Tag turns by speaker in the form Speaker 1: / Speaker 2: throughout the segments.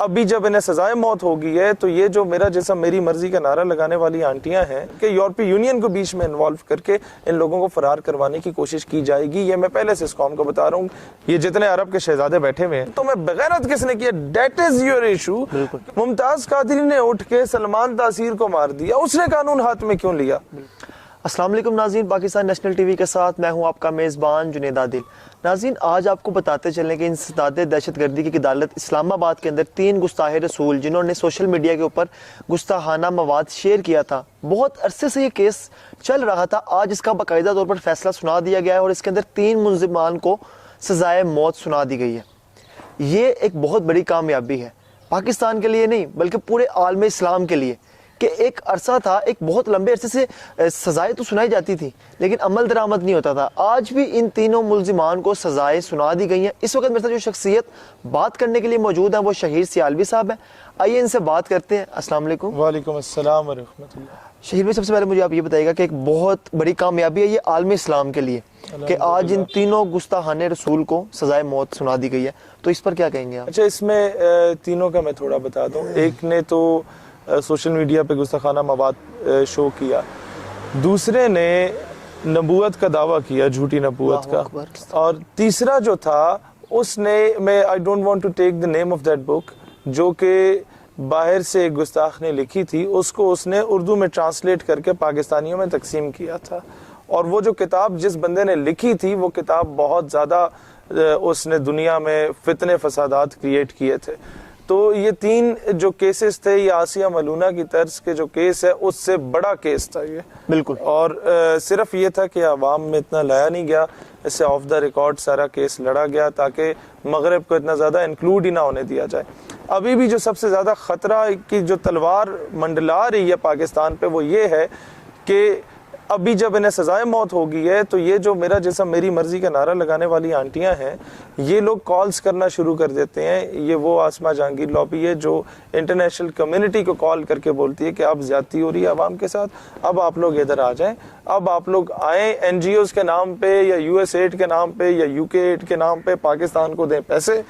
Speaker 1: ابھی جب انہیں سزائے موت ہوگی ہے تو یہ جو میرا جیسا میری مرضی کا نعرہ لگانے والی آنٹیاں ہیں کہ یورپی یونین کو بیچ میں انوالو کر کے ان لوگوں کو فرار کروانے کی کوشش کی جائے گی، یہ میں پہلے سے اس قوم کو بتا رہا ہوں. یہ جتنے عرب کے شہزادے بیٹھے ہوئے ہیں تو میں بغیرت کس نے کیا، دیٹ از یور ایشو. ممتاز قادری نے اٹھ کے سلمان تاثیر کو مار دیا، اس نے قانون ہاتھ میں کیوں لیا؟
Speaker 2: السلام علیکم ناظرین، پاکستان نیشنل ٹی وی کے ساتھ میں ہوں آپ کا میزبان جنید عادل. ناظرین، آج آپ کو بتاتے چلیں کہ انسداد دہشت گردی کی عدالت اسلام آباد کے اندر 3 گستاخ رسول جنہوں نے سوشل میڈیا کے اوپر گستاخانہ مواد شیئر کیا تھا، بہت عرصے سے یہ کیس چل رہا تھا، آج اس کا باقاعدہ طور پر فیصلہ سنا دیا گیا ہے اور اس کے اندر 3 ملزمان کو سزائے موت سنا دی گئی ہے. یہ ایک بہت بڑی کامیابی ہے پاکستان کے لیے نہیں بلکہ پورے عالم اسلام کے لیے، کہ ایک عرصہ تھا، ایک بہت لمبے عرصے سے سزائیں تو سنائی جاتی تھی لیکن عمل درآمد نہیں ہوتا تھا. آج بھی ان تینوں ملزمان کو سزائیں سنا دی گئی ہیں. اس وقت میرے ساتھ جو شخصیت بات کرنے کے لیے موجود ہیں وہ شہیر سیالوی صاحب ہیں. آئیے ان سے بات کرتے ہیں. السلام علیکم.
Speaker 1: وعلیکم السلام ورحمۃ اللہ.
Speaker 2: شہیر بھائی، سب سے پہلے مجھے آپ یہ بتائیے گا کہ ایک بہت بڑی کامیابی ہے یہ عالم اسلام کے لیے کہ آج ان تینوں گستاخان رسول کو سزائے موت سنا دی گئی ہے، تو اس پر کیا کہیں گے آپ؟
Speaker 1: اچھا، اس میں تینوں کا میں تھوڑا بتا دوں. ایک نے تو سوشل میڈیا پہ گستاخانہ مواد شو کیا، دوسرے نے نبوت کا دعویٰ کیا، جھوٹی نبوت کا، اور تیسرا جو تھا اس نے، میں I don't want to take the name of that book, جو کہ باہر سے ایک گستاخ نے لکھی تھی، اس کو اس نے اردو میں ٹرانسلیٹ کر کے پاکستانیوں میں تقسیم کیا تھا. اور وہ جو کتاب جس بندے نے لکھی تھی وہ کتاب بہت زیادہ اس نے دنیا میں فتنے فسادات کریٹ کیے تھے. تو یہ 3 جو کیسز تھے، یہ آسیہ ملونہ کی طرز کے جو کیس ہے اس سے بڑا کیس تھا یہ،
Speaker 2: بالکل.
Speaker 1: اور صرف یہ تھا کہ عوام میں اتنا لایا نہیں گیا، اس سے آف دا ریکارڈ سارا کیس لڑا گیا تاکہ مغرب کو اتنا زیادہ انکلوڈ ہی نہ ہونے دیا جائے. ابھی بھی جو سب سے زیادہ خطرہ کی جو تلوار منڈلا رہی ہے پاکستان پہ وہ یہ ہے کہ ابھی جب انہیں سزائے موت ہوگی ہے تو یہ جو میرا جیسا میری مرضی کا نعرہ لگانے والی آنٹیاں ہیں، یہ لوگ کالز کرنا شروع کر دیتے ہیں. یہ وہ آسما جہانگیر لابی ہے جو انٹرنیشنل کمیونٹی کو کال کر کے بولتی ہے کہ اب زیادتی ہو رہی ہے عوام کے ساتھ، اب آپ لوگ ادھر آ جائیں، اب آپ لوگ آئیں، این جی اوز کے نام پہ یا یو ایس ایڈ کے نام پہ یا یو کے ایڈ کے نام پہ پاکستان کو دیں پیسے.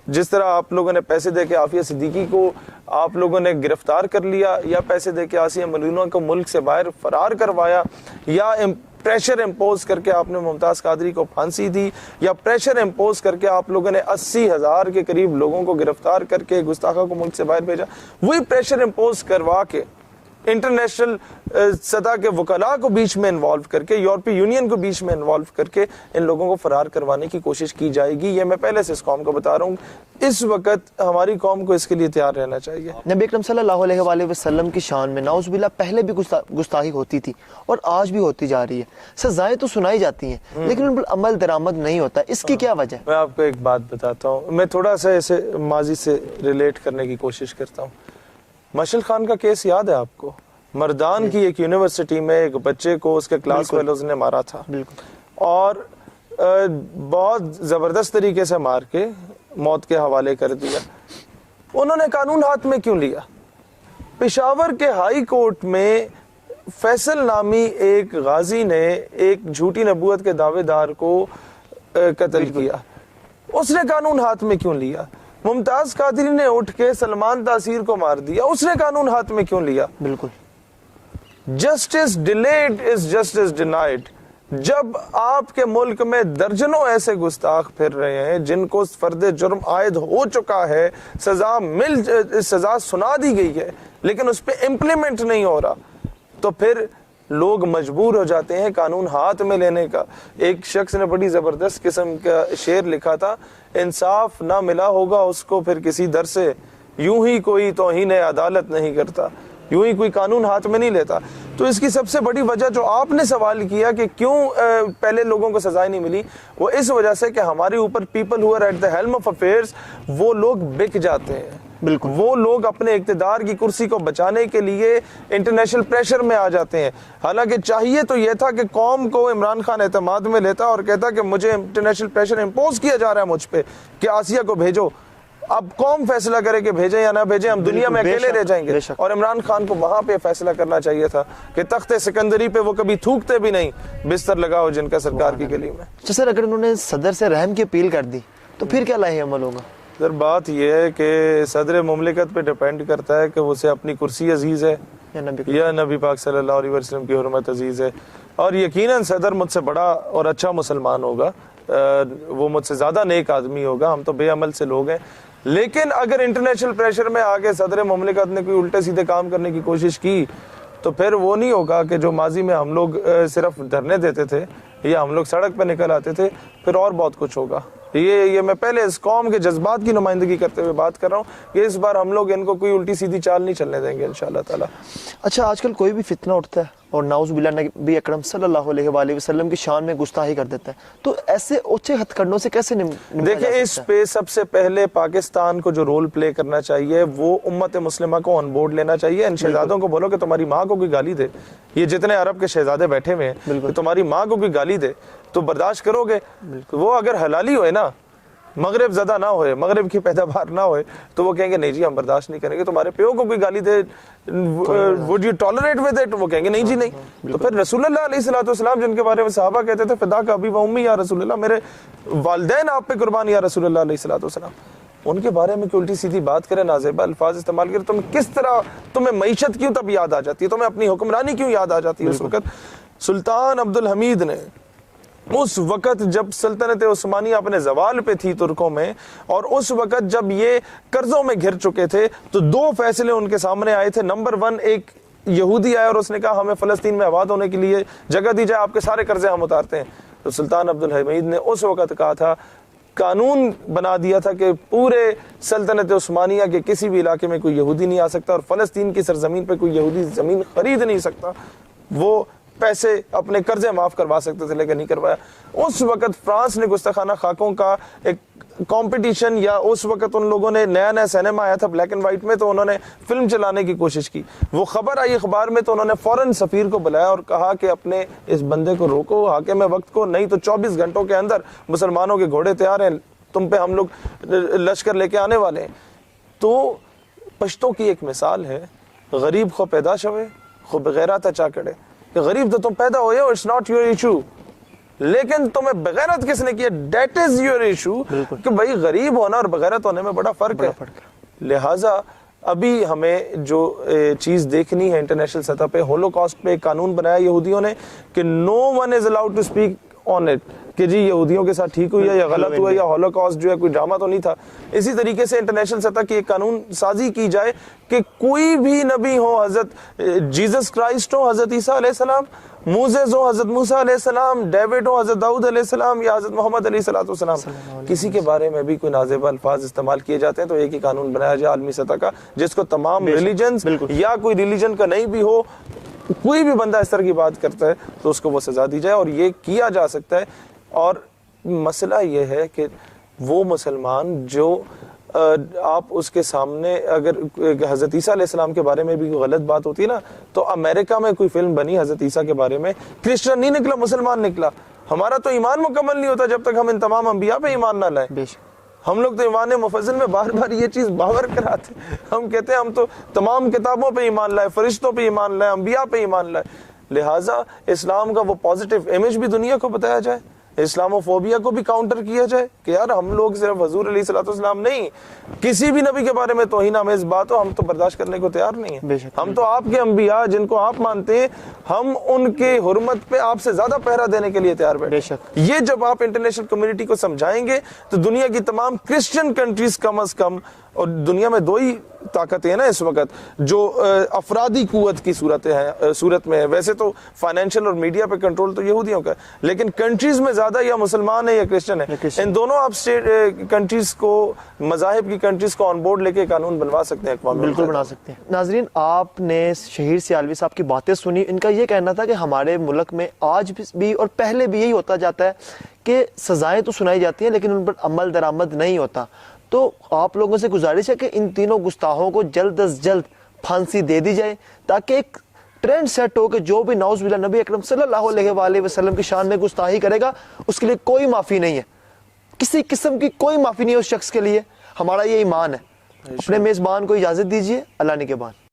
Speaker 1: جس طرح آپ لوگوں نے پیسے دے کے عافیہ صدیقی کو آپ لوگوں نے گرفتار کر لیا، یا پیسے دے کے آسیہ ملونہ کو ملک سے باہر فرار کروایا، یا پریشر امپوز کر کے آپ نے ممتاز قادری کو پھانسی دی، یا پریشر امپوز کر کے آپ لوگوں نے 80,000 کے قریب لوگوں کو گرفتار کر کے گستاخوں کو ملک سے باہر بھیجا، وہی پریشر امپوز کروا کے انٹرنیشنل سطح کے وکلاء کو بیچ میں انوالو کر کے، یورپی یونین کو بیچ میں انوالو کر کے ان لوگوں کو فرار کروانے کی کوشش کی جائے گی. یہ میں پہلے سے اس قوم کو بتا رہا ہوں. اس وقت ہماری قوم کو اس کے لیے تیار رہنا چاہیے.
Speaker 2: نبی اکرم صلی اللہ علیہ وآلہ وسلم کی شان میں نعوذ باللہ پہلے بھی گستاخی ہوتی تھی اور آج بھی ہوتی جا رہی ہے. سزائیں تو سنائی جاتی ہیں لیکن ان پر عمل درآمد نہیں ہوتا. اس کی کیا وجہ ہے؟
Speaker 1: میں آپ کو ایک بات بتاتا ہوں، میں تھوڑا سا اسے ماضی سے ریلیٹ کرنے کی کوشش کرتا ہوں. مشل خان کا کیس یاد ہے آپ کو؟ مردان کی ایک یونیورسٹی میں ایک بچے کو اس کے کلاس فیلوز نے مارا تھا، اور بہت زبردست طریقے سے مار کے موت کے حوالے کر دیا. انہوں نے قانون ہاتھ میں کیوں لیا؟ پشاور کے ہائی کورٹ میں فیصل نامی ایک غازی نے ایک جھوٹی نبوت کے دعوے دار کو قتل کیا، اس نے قانون ہاتھ میں کیوں لیا؟ ممتاز قادری نے اٹھ کے سلمان تاثیر کو مار دیا، اس نے قانون ہاتھ میں کیوں لیا؟
Speaker 2: بالکل.
Speaker 1: Justice delayed is justice denied. جب آپ کے ملک میں درجنوں ایسے گستاخ پھر رہے ہیں جن کو فرد جرم عائد ہو چکا ہے، سزا سنا دی گئی ہے لیکن اس پہ امپلیمنٹ نہیں ہو رہا، تو پھر لوگ مجبور ہو جاتے ہیں قانون ہاتھ میں لینے کا. ایک شخص نے بڑی زبردست قسم کا شعر لکھا تھا، انصاف نہ ملا ہوگا اس کو پھر کسی در سے، یوں ہی کوئی توہین عدالت نہیں کرتا، یوں ہی کوئی قانون ہاتھ میں نہیں لیتا. تو اس کی سب سے بڑی وجہ جو آپ نے سوال کیا کہ کیوں پہلے لوگوں کو سزائیں نہیں ملی، وہ اس وجہ سے کہ ہمارے اوپر people who at the helm of affairs, وہ لوگ بک جاتے ہیں.
Speaker 2: بالکل.
Speaker 1: وہ لوگ اپنے اقتدار کی کرسی کو بچانے کے لیے انٹرنیشنل پریشر میں آ جاتے ہیں. حالانکہ چاہیے تو یہ تھا کہ قوم کو عمران خان اعتماد میں لیتا اور کہتا کہ مجھے انٹرنیشنل پریشر امپوز کیا جا رہا ہے مجھ پہ کہ آسیہ کو بھیجو، اب قوم فیصلہ کرے کہ بھیجیں یا نہ بھیجیں، ہم دنیا میں اکیلے رہ جائیں گے. اور عمران خان کو وہاں پہ فیصلہ کرنا چاہیے تھا کہ تخت سکندری پہ وہ کبھی تھوکتے بھی نہیں، بستر لگاؤ جن کا سرکار کی گلی میں.
Speaker 2: سر، اگر انہوں نے صدر سے رحم کی اپیل کر دی تو پھر کیا لاہے عمل ہوگا؟
Speaker 1: سر بات یہ ہے کہ صدر مملکت پہ ڈیپینڈ کرتا ہے کہ اسے اپنی کرسی عزیز ہے یا نبی پاک صلی اللہ علیہ وسلم کی حرمت عزیز ہے. اور یقیناً صدر مجھ سے بڑا اور اچھا مسلمان ہوگا, وہ مجھ سے زیادہ نیک آدمی ہوگا, ہم تو بے عمل سے لوگ ہیں. لیکن اگر انٹرنیشنل پریشر میں آگے صدر مملکت نے کوئی الٹے سیدھے کام کرنے کی کوشش کی تو پھر وہ نہیں ہوگا کہ جو ماضی میں ہم لوگ صرف دھرنے دیتے تھے یا ہم لوگ سڑک پہ نکل آتے تھے, پھر اور بہت کچھ ہوگا. یہ میں پہلے اس قوم کے جذبات کی نمائندگی کرتے ہوئے بات کر رہا ہوں کہ اس بار ہم لوگ ان کو کوئی الٹی سیدھی چال نہیں چلنے دیں گے انشاءاللہ تعالی.
Speaker 2: اچھا, آج کل کوئی بھی فتنہ اٹھتا ہے اور نعوذ باللہ نبی اکرم صلی اللہ علیہ وآلہ وسلم کی شان میں گستاخی کر دیتا ہے, تو ایسے اونچے ہتھ کنڈوں سے کیسے
Speaker 1: دیکھیں اس پہ سب سے پہلے پاکستان کو جو رول پلے کرنا چاہیے وہ امت مسلمہ کو آن بورڈ لینا چاہیے. ان شہزادوں کو بولو کہ تمہاری ماں کو کوئی گالی دے, یہ جتنے عرب کے شہزادے بیٹھے ہوئے ہیں کہ تمہاری ماں کو کوئی گالی دے تو برداشت کرو گے؟ وہ اگر حلالی ہوئے نا, مغرب زدہ نہ ہوئے, مغرب کی پیداوار نہ ہوئے, تو وہ کہیں گے نہیں جی ہم برداشت نہیں کریں گے. تمہارے پیو کو کوئی گالی دے, would you tolerate with it؟ وہ کہیں گے نہیں جی نہیں. تو پھر رسول اللہ علیہ السلام جن کے بارے میں صحابہ کہتے تھے فدا کا ابی و امی یا رسول اللہ, میرے والدین آپ پہ قربان یا رسول اللہ علیہ السلام, ان کے بارے میں کوئی الٹی سیدھی بات کرے, نازیبا الفاظ استعمال کرے, تمہیں کس طرح تمہیں معیشت کیوں تب یاد آ جاتی ہے, تمہیں اپنی حکمرانی کیوں یاد آ جاتی ہے اس وقت. سلطان عبد الحمید نے اس وقت جب سلطنت عثمانیہ اپنے زوال پہ تھی ترکوں میں, اور اس وقت جب یہ قرضوں میں گھر چکے تھے, تو دو فیصلے ان کے سامنے آئے تھے. نمبر 1, ایک یہودی آیا اور اس نے کہا ہمیں فلسطین میں آباد ہونے کے لیے جگہ دی جائے, آپ کے سارے قرضے ہم اتارتے ہیں. تو سلطان عبد الحمید نے اس وقت کہا تھا, قانون بنا دیا تھا کہ پورے سلطنت عثمانیہ کے کسی بھی علاقے میں کوئی یہودی نہیں آ سکتا, اور فلسطین کی سرزمین پہ کوئی یہودی زمین خرید نہیں سکتا. وہ پیسے اپنے قرضے معاف کروا سکتے تھے لیکن نہیں کروایا. اس وقت فرانس نے گستاخانہ خاکوں کا ایک کمپٹیشن, یا اس وقت ان لوگوں نے نیا سینما آیا تھا بلیک اینڈ وائٹ میں, تو انہوں نے فلم چلانے کی کوشش کی. وہ خبر آئی اخبار میں تو انہوں نے فوراً سفیر کو بلایا اور کہا کہ اپنے اس بندے کو روکو, حاکم وقت کو, نہیں تو 24 گھنٹوں کے اندر مسلمانوں کے گھوڑے تیار ہیں, تم پہ ہم لوگ لشکر لے کے آنے والے ہیں. تو پشتوں کی ایک مثال ہے, غریب خو پیدا شوے خو بغیرات چا کڑے, کہ غریب تو تم پیدا ہوئے ہو, اٹس ناٹ یور ایشو, لیکن تمہیں بغیرت کس نے کیا, دیٹ از یور ایشو. کہ بھائی غریب ہونا اور بغیرت ہونے میں بڑا فرق ہے. لہٰذا ابھی ہمیں جو چیز دیکھنی ہے انٹرنیشنل سطح پہ, ہولوکاسٹ پہ ایک قانون بنایا یہودیوں نے کہ no one is allowed to speak on it, کہ جی یہودیوں کے ساتھ ٹھیک ہوئی ہے یا غلط ہوا یا ہولوکاسٹ جو ہے کوئی ڈرامہ تو نہیں تھا. اسی طریقے سے انٹرنیشنل سطح کی ایک قانون سازی کی جائے کہ کوئی بھی نبی ہو, حضرت جیسس کرائسٹ ہو, حضرت عیسیٰ علیہ السلام, موسیٰ ہو, حضرت موسیٰ علیہ السلام, ڈیوڈ ہو, حضرت داؤد علیہ السلام, یا حضرت محمد علیہ السلام, کسی کے بارے میں بھی کوئی نازیبہ الفاظ استعمال کیے جاتے ہیں تو ایک ہی قانون بنایا جائے عالمی سطح کا, جس کو تمام ریلیجنز یا کوئی ریلیجن کا نہیں بھی ہو, کوئی بھی بندہ اس طرح کی بات کرتا ہے تو اس کو وہ سزا دی جائے. اور یہ کیا جا سکتا ہے. اور مسئلہ یہ ہے کہ وہ مسلمان جو آپ اس کے سامنے, اگر حضرت عیسیٰ علیہ السلام کے بارے میں بھی غلط بات ہوتی ہے نا, تو امریکہ میں کوئی فلم بنی حضرت عیسیٰ کے بارے میں, کرسچن نہیں نکلا, مسلمان نکلا. ہمارا تو ایمان مکمل نہیں ہوتا جب تک ہم ان تمام انبیاء پہ ایمان نہ لائیں. ہم لوگ تو ایمان مفضل میں بار بار یہ چیز باور کراتے ہیں, ہم کہتے ہیں ہم تو تمام کتابوں پہ ایمان لائے, فرشتوں پہ ایمان لائے, انبیاء پہ ایمان لائے. لہٰذا اسلام کا وہ پازیٹیو امیج بھی دنیا کو بتایا جائے, اسلاموفوبیا کو بھی کاؤنٹر کیا جائے کہ یار ہم لوگ صرف حضور علیہ الصلوۃ والسلام نہیں, کسی بھی نبی کے بارے میں توہین آمیز بات ہو ہم تو برداشت کرنے کو تیار نہیں ہیں. ہم تو آپ کے انبیاء جن کو آپ مانتے ہیں, ہم ان کے حرمت پہ آپ سے زیادہ پہرا دینے کے لیے تیار بیٹھے. یہ جب آپ انٹرنیشنل کمیونٹی کو سمجھائیں گے تو دنیا کی تمام کرسچن کنٹریز کم از کم, اور دنیا میں دو ہی طاقتیں ہیں نا اس وقت جو افرادی قوت کی صورت میں ہے, ویسے تو فائنینشیل اور میڈیا پہ کنٹرول تو یہودیوں کا ہے, لیکن کنٹریز میں زیادہ یا مسلمان ہے یا کرسچن ہے, ان دونوں آپ کنٹریز کو, مذاہب کی کنٹریز کو آن بورڈ لے کے قانون بنوا سکتے ہیں.
Speaker 2: بالکل بنا سکتے ہیں. ناظرین, آپ نے شہیر سیالوی صاحب کی باتیں سنی. ان کا یہ کہنا تھا کہ ہمارے ملک میں آج بھی اور پہلے بھی یہی ہوتا جاتا ہے کہ سزائیں تو سنائی جاتی ہیں لیکن ان پر عمل درآمد نہیں ہوتا. تو آپ لوگوں سے گزارش ہے کہ ان تینوں گستاخوں کو جلد از جلد پھانسی دے دی جائے تاکہ ایک ٹرینڈ سیٹ ہو کہ جو بھی نعوذ باللہ نبی اکرم صلی اللہ علیہ وآلہ وسلم کی شان میں گستاخی کرے گا اس کے لیے کوئی معافی نہیں ہے, کسی قسم کی کوئی معافی نہیں ہے اس شخص کے لیے. ہمارا یہ ایمان ہے. اپنے میزبان کو اجازت دیجیے. اللہ نگہبان.